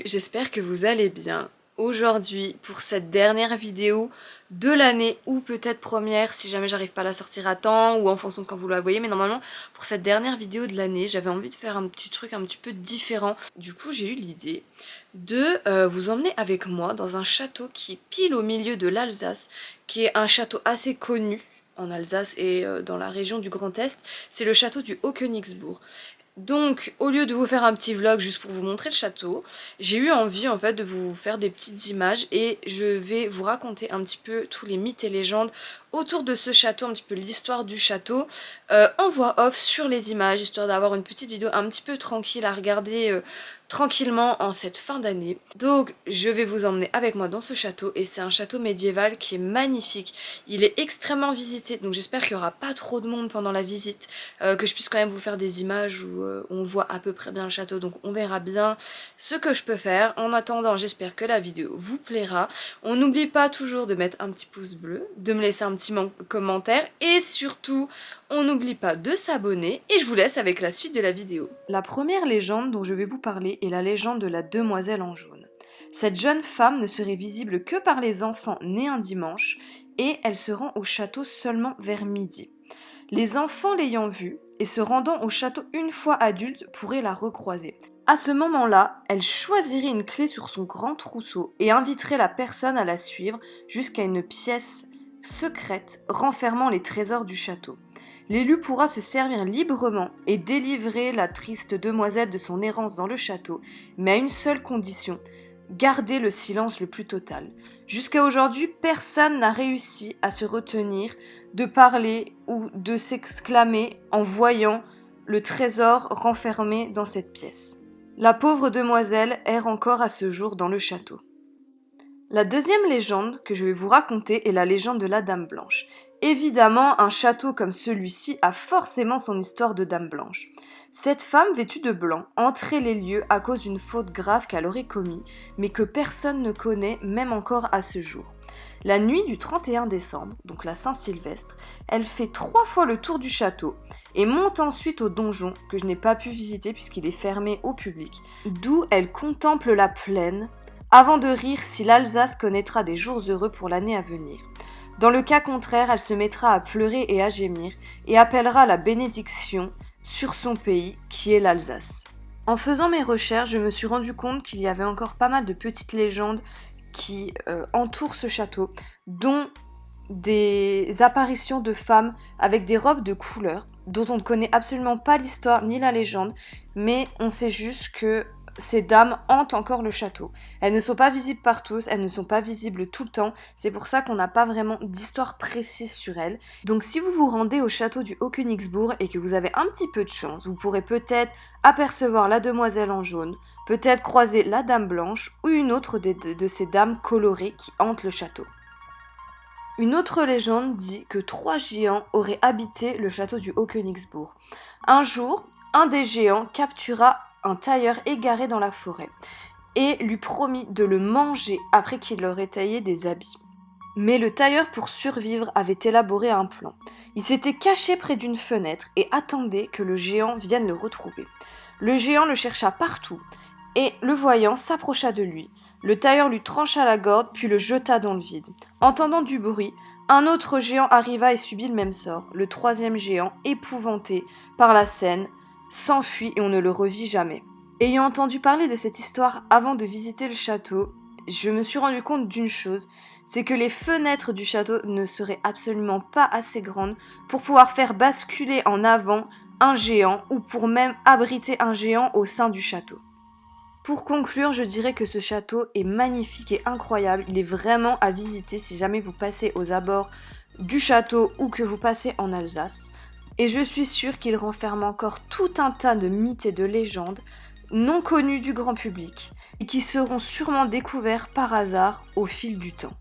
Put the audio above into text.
Salut, j'espère que vous allez bien. Aujourd'hui, pour cette dernière vidéo de l'année, ou peut-être première si jamais j'arrive pas à la sortir à temps, ou en fonction de quand vous la voyez, mais normalement, pour cette dernière vidéo de l'année, j'avais envie de faire un petit truc un petit peu différent. Du coup, j'ai eu l'idée de vous emmener avec moi dans un château qui est pile au milieu de l'Alsace, qui est un château assez connu en Alsace et dans la région du Grand Est. C'est le château du Haut-Königsbourg. Donc, au lieu de vous faire un petit vlog juste pour vous montrer le château, j'ai eu envie en fait de vous faire des petites images et je vais vous raconter un petit peu tous les mythes et légendes autour de ce château, un petit peu l'histoire du château, en voix off sur les images, histoire d'avoir une petite vidéo un petit peu tranquille à regarder tranquillement en cette fin d'année. Donc, je vais vous emmener avec moi dans ce château et c'est un château médiéval qui est magnifique. Il est extrêmement visité, donc j'espère qu'il n'y aura pas trop de monde pendant la visite, que je puisse quand même vous faire des images où on voit à peu près bien le château, donc on verra bien ce que je peux faire. En attendant, j'espère que la vidéo vous plaira. On n'oublie pas toujours de mettre un petit pouce bleu, de me laisser un petit commentaire et surtout, on n'oublie pas de s'abonner et je vous laisse avec la suite de la vidéo. La première légende dont je vais vous parler est la légende de la demoiselle en jaune. Cette jeune femme ne serait visible que par les enfants nés un dimanche et elle se rend au château seulement vers midi. Les enfants l'ayant vue et se rendant au château une fois adulte pourraient la recroiser. À ce moment-là, elle choisirait une clé sur son grand trousseau et inviterait la personne à la suivre jusqu'à une pièce secrète renfermant les trésors du château. L'élu pourra se servir librement et délivrer la triste demoiselle de son errance dans le château, mais à une seule condition, garder le silence le plus total. Jusqu'à aujourd'hui, personne n'a réussi à se retenir de parler ou de s'exclamer en voyant le trésor renfermé dans cette pièce. La pauvre demoiselle erre encore à ce jour dans le château. La deuxième légende que je vais vous raconter est la légende de la Dame Blanche. Évidemment, un château comme celui-ci a forcément son histoire de Dame Blanche. Cette femme vêtue de blanc entrait les lieux à cause d'une faute grave qu'elle aurait commise, mais que personne ne connaît même encore à ce jour. La nuit du 31 décembre, donc la Saint-Sylvestre, elle fait 3 fois le tour du château et monte ensuite au donjon, que je n'ai pas pu visiter puisqu'il est fermé au public, d'où elle contemple la plaine, avant de rire si l'Alsace connaîtra des jours heureux pour l'année à venir. Dans le cas contraire, elle se mettra à pleurer et à gémir, et appellera la bénédiction sur son pays, qui est l'Alsace. En faisant mes recherches, je me suis rendu compte qu'il y avait encore pas mal de petites légendes qui entourent ce château, dont des apparitions de femmes avec des robes de couleur, dont on ne connaît absolument pas l'histoire ni la légende, mais on sait juste que ces dames hantent encore le château. Elles ne sont pas visibles par tous, elles ne sont pas visibles tout le temps, c'est pour ça qu'on n'a pas vraiment d'histoire précise sur elles. Donc si vous vous rendez au château du Haut-Königsbourg et que vous avez un petit peu de chance, vous pourrez peut-être apercevoir la demoiselle en jaune, peut-être croiser la Dame Blanche ou une autre de ces dames colorées qui hantent le château. Une autre légende dit que 3 géants auraient habité le château du Haut-Königsbourg. Un jour, un des géants captura un tailleur égaré dans la forêt et lui promit de le manger après qu'il aurait taillé des habits. Mais le tailleur, pour survivre, avait élaboré un plan. Il s'était caché près d'une fenêtre et attendait que le géant vienne le retrouver. Le géant le chercha partout et, le voyant, s'approcha de lui. Le tailleur lui trancha la gorge puis le jeta dans le vide. Entendant du bruit, un autre géant arriva et subit le même sort. Le 3e géant, épouvanté par la scène, s'enfuit et on ne le revit jamais. Ayant entendu parler de cette histoire avant de visiter le château, je me suis rendu compte d'une chose, c'est que les fenêtres du château ne seraient absolument pas assez grandes pour pouvoir faire basculer en avant un géant ou pour même abriter un géant au sein du château. Pour conclure, je dirais que ce château est magnifique et incroyable, il est vraiment à visiter si jamais vous passez aux abords du château ou que vous passez en Alsace. Et je suis sûre qu'il renferme encore tout un tas de mythes et de légendes non connus du grand public et qui seront sûrement découverts par hasard au fil du temps.